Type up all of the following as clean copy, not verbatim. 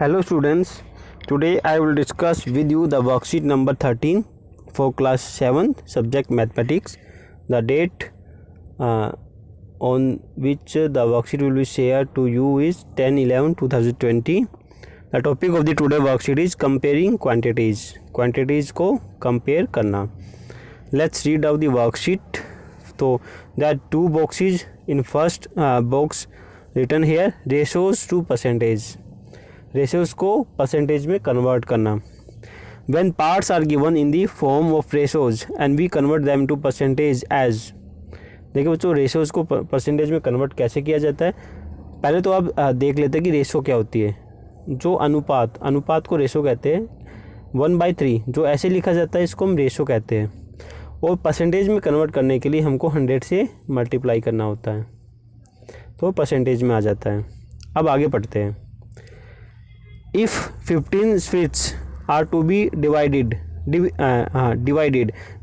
Hello students, today I will discuss with you the worksheet number 13 for class 7 subject mathematics. The date on which the worksheet will be shared to you is 10/11/2020. The topic of the today worksheet is comparing quantities. Quantities को compare करना. Let's read out the worksheet. So there are two boxes. In first box written here ratios to percentage. Ratios को percentage में convert करना. When parts are given in the form of ratios and we convert them to percentages. देखिए बच्चों, ratios को percentage में convert कैसे किया जाता है. पहले तो आप देख लेते हैं कि रेशियो क्या होती है. जो अनुपात को रेशियो कहते हैं. 1/3 जो ऐसे लिखा जाता है इसको हम रेशियो कहते हैं. और परसेंटेज में कन्वर्ट करने के लिए हमको 100 से मल्टीप्लाई करना होता है तो परसेंटेज में आ जाता है. अब आगे पढ़ते हैं. If 15 sweets are to be divided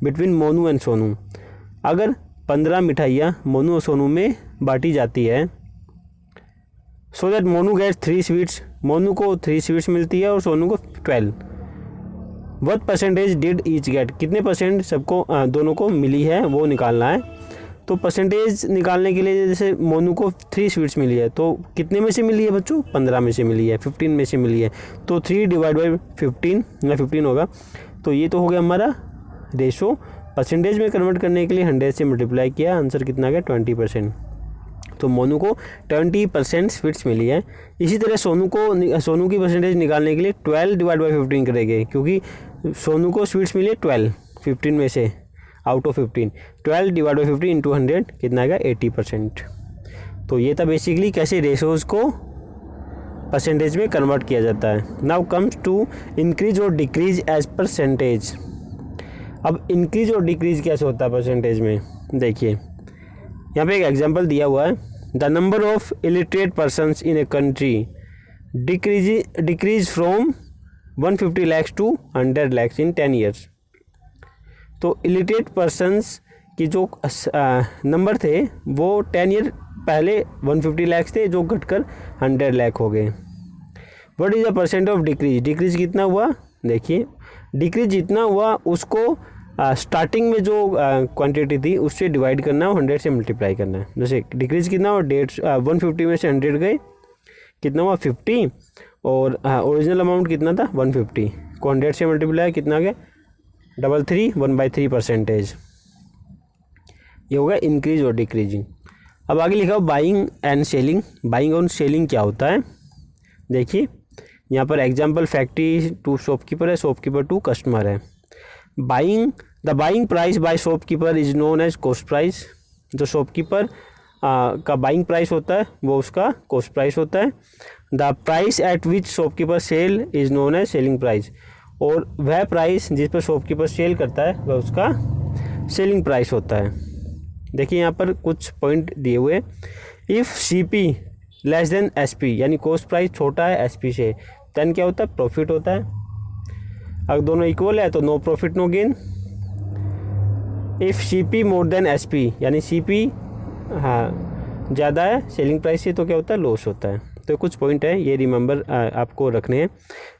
between Monu and Sonu. अगर 15 मिठाइयाँ मोनू और सोनू में बांटी जाती है, so that Monu gets 3 sweets. Monu को 3 स्वीट्स मिलती है और सोनू को 12. What percentage did each get. कितने परसेंट सबको दोनों को मिली है वो निकालना है. तो परसेंटेज निकालने के लिए जैसे मोनू को 3 स्वीट्स मिली है तो कितने में से मिली है बच्चों. 15 में से मिली है, 15 में से मिली है. तो 3 डिवाइड बाई 15 या 15 होगा. तो ये तो हो गया हमारा रेशो. परसेंटेज में कन्वर्ट करने के लिए 100 से मल्टीप्लाई किया. आंसर कितना आ गया 20%. तो मोनू को 20% स्वीट्स मिली है. इसी तरह सोनू की परसेंटेज निकालने के लिए 12 डिवाइड बाई 15 करेंगे, क्योंकि सोनू को स्वीट्स मिली है 12 15 में से out of 15. 12 divide by 15 into 100 कितना आएगा 80%. तो ये था बेसिकली कैसे रेशोज़ को परसेंटेज में कन्वर्ट किया जाता है. नाउ कम्स टू इंक्रीज और डिक्रीज एज परसेंटेज. अब इंक्रीज और डिक्रीज कैसे होता है परसेंटेज में. देखिए यहाँ पे एक एग्जांपल दिया हुआ है. The number of illiterate persons in a country decrease from 150 lakhs to 100 lakhs in 10 years. तो इलिटरेट पर्सनस की जो नंबर थे वो 10 ईयर पहले 150 लाख थे जो घटकर 100 लाख हो गए. What is the percent of decrease. Decrease कितना हुआ. देखिए डिक्रीज जितना हुआ उसको स्टार्टिंग में जो क्वांटिटी थी उससे डिवाइड करना है, 100 से मल्टीप्लाई करना है. जैसे डिक्रीज कितना हुआ 150 में से 100 गए, कितना हुआ 50. और ओरिजिनल अमाउंट कितना था 150 को 100 से मल्टीप्लाई कितना आ गया 3 1/3 परसेंटेज. ये होगा इंक्रीज और डिक्रीजिंग. अब आगे लिखा हो बाइंग एंड सेलिंग. बाइंग और सेलिंग क्या होता है. देखिए यहाँ पर एग्जांपल फैक्ट्री टू शॉपकीपर है, शॉपकीपर टू कस्टमर है. The buying price by shopkeeper is known as cost price. जो शॉपकीपर का बाइंग प्राइस होता है वो उसका कॉस्ट प्राइस होता है. The price at which shopkeeper sell is known as selling price. और वह प्राइस जिस पर शॉपकीपर सेल करता है वह उसका सेलिंग प्राइस होता है. देखिए यहाँ पर कुछ पॉइंट दिए हुए. If CP less than SP यानी कॉस्ट प्राइस छोटा है SP से, देन क्या होता है प्रॉफिट होता है. अगर दोनों इक्वल है तो no profit no gain. If CP more than SP यानी CP ज़्यादा है सेलिंग प्राइस से तो क्या होता है लॉस होता है. तो कुछ पॉइंट है ये रिमेंबर आपको रखने हैं.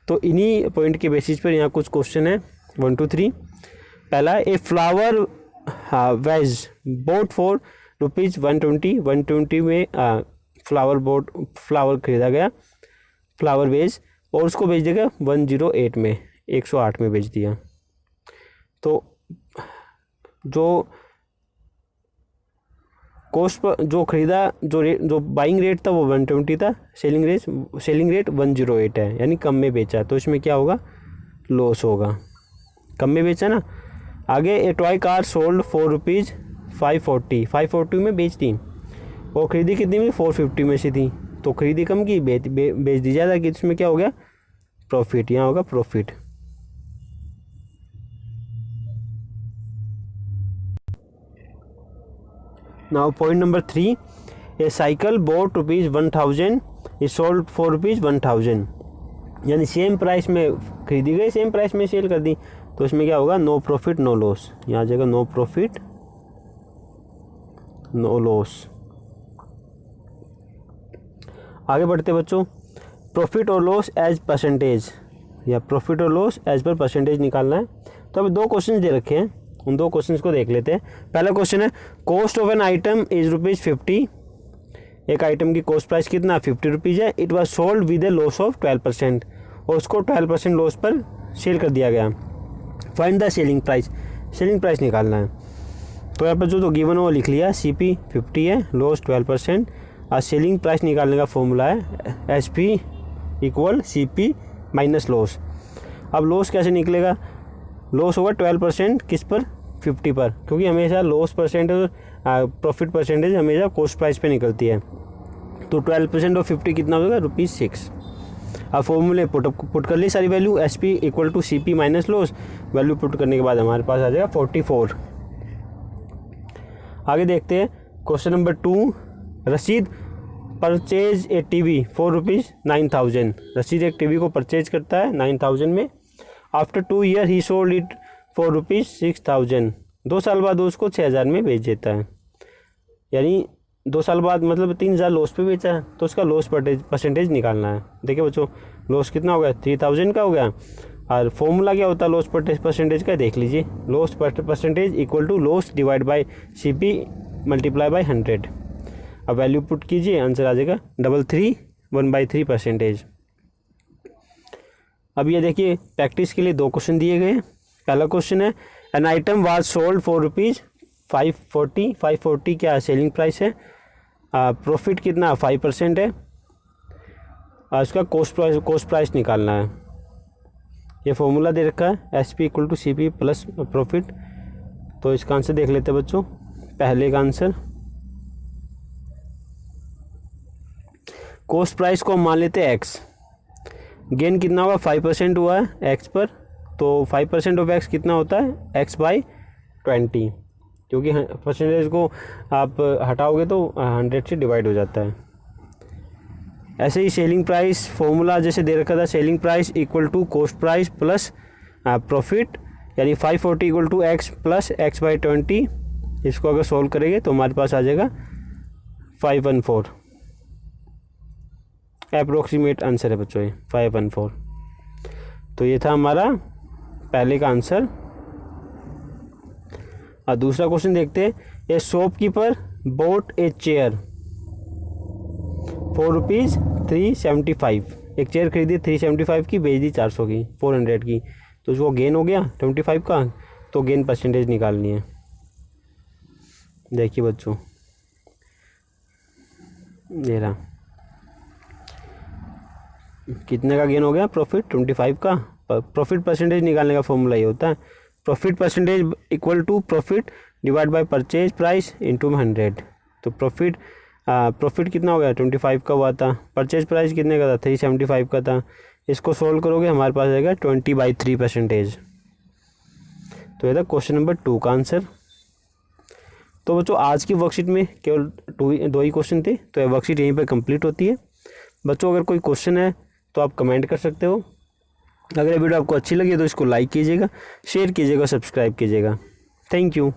तो इन्हीं पॉइंट के बेसिस पर यहाँ कुछ क्वेश्चन है 1 2 3. पहला a flower vase bought for ₹120 में फ्लावर खरीदा गया फ्लावर वेज और उसको बेच देगा 108 में 108 में बेच दिया. तो जो कॉस्ट पर जो खरीदा जो बाइंग रेट था वो 120 था, सेलिंग रेट 108 है यानी कम में बेचा. तो इसमें क्या होगा लॉस होगा, कम में बेचा ना. आगे ए टॉय कार सोल्ड ₹540 में बेच दी और ख़रीदी कितनी में 450 में से थी. तो ख़रीदी कम की बेच दी ज़्यादा की. इसमें क्या हो गया प्रॉफिट. यहाँ होगा profit. Now point number 3. A cycle boat ₹1000 is sold for ₹1000 यानी सेम प्राइस में खरीदी गई सेम प्राइस में सेल कर दी. तो इसमें क्या होगा नो प्रॉफिट नो लॉस. यहाँ आ जाएगा नो प्रॉफिट नो लॉस. आगे बढ़ते बच्चों. प्रॉफिट और लॉस एज परसेंटेज या प्रॉफिट और लॉस एज पर परसेंटेज निकालना है। तो अभी दो क्वेश्चन दे रखे हैं, उन दो क्वेश्चंस को देख लेते हैं। पहला क्वेश्चन है cost of an item is ₹50। एक आइटम की कॉस्ट प्राइस कितना 50 रुपीज़ है। It was sold with A loss of 12% और उसको 12% लॉस पर सेल कर दिया गया। Find the selling price, selling price निकालना है। तो यहाँ पर जो गिवन है वो लिख लिया, CP 50 है, लॉस 12% और सेलिंग प्राइस निकालने का फॉर्मूला है SP = CP माइनस लॉस। अब लॉस कैसे निकलेगा, लॉस होगा 12% किस पर 50 पर, क्योंकि हमेशा लॉस परसेंटेज प्रॉफिट परसेंटेज हमेशा कॉस्ट प्राइस पे निकलती है। तो 12% ऑफ 50 कितना होगा ₹6। अब फॉर्मूले पुट कर ली सारी value, SP = CP minus loss. Value put करने के बाद हमारे पास आ जाएगा 44। आगे देखते हैं क्वेश्चन नंबर 2। रसीद परचेज ए टीवी फॉर ₹9,000। रसीद एक टीवी को परचेज करता है 9,000 में। After 2 year he sold it for ₹6,000। 2 साल बाद उसको 6,000 में बेच देता है, यानी 2 साल बाद मतलब 3,000 लॉस पे बेचा है। तो उसका लॉस परसेंटेज निकालना है। देखिए बच्चों, लॉस कितना हो गया 3,000 का हो गया। और फॉर्मूला क्या होता है लॉस परसेंटेज का, देख लीजिए। Loss percentage = loss divide by CP × 100। अब वैल्यू पुट कीजिए, आंसर आ जाएगा 33 1/3%। अब ये देखिए प्रैक्टिस के लिए 2 क्वेश्चन दिए गए हैं। पहला क्वेश्चन है an item was sold for ₹540। 540 क्या सेलिंग प्राइस है। प्रॉफिट कितना 5% है। उसका कॉस्ट प्राइस निकालना है। ये फॉर्मूला दे रखा है SP = CP प्लस प्रॉफिट। तो इसका आंसर देख लेते हैं बच्चों। पहले का आंसर, कॉस्ट प्राइस को हम मान लेते हैं X। गेन कितना हुआ 5% हुआ है X पर। तो 5% ऑफ X कितना होता है X/20, क्योंकि परसेंटेज को आप हटाओगे तो 100 से डिवाइड हो जाता है। ऐसे ही सेलिंग प्राइस फॉर्मूला जैसे दे रखा था, selling price = cost price plus profit, यानी 540 = X प्लस X/20। इसको अगर सॉल्व करेंगे तो हमारे पास आ जाएगा 514। अप्रोक्सीमेट आंसर है बच्चों ये 514। तो ये था हमारा पहले का आंसर। और दूसरा क्वेश्चन देखते हैं। ए shopkeeper bot a chair for ₹375। एक चेयर खरीदी 375 की, बेच दी 400 की, 400 की। तो उसको गेन हो गया 25 का। तो गेन परसेंटेज निकालनी है। देखिए बच्चों, ये रहा कितने का गेन हो गया प्रॉफिट 25 का। प्रॉफिट परसेंटेज निकालने का फॉर्मूला ये होता है, profit percentage = profit divide by purchase price × 100। तो प्रॉफिट कितना हो गया 25 का हुआ था, परचेज प्राइस कितने का था 375 का था। इसको सोल्व करोगे हमारे पास आएगा 20/3%। तो ये था क्वेश्चन नंबर 2 का आंसर। तो बच्चों आज की वर्कशीट में केवल 2 ही क्वेश्चन थे। तो ये वर्कशीट यहीं पर कंप्लीट होती है। बच्चों अगर कोई क्वेश्चन है तो आप कमेंट कर सकते हो। अगर ये वीडियो आपको अच्छी लगी तो इसको लाइक कीजिएगा, शेयर कीजिएगा, सब्सक्राइब कीजिएगा। Thank you.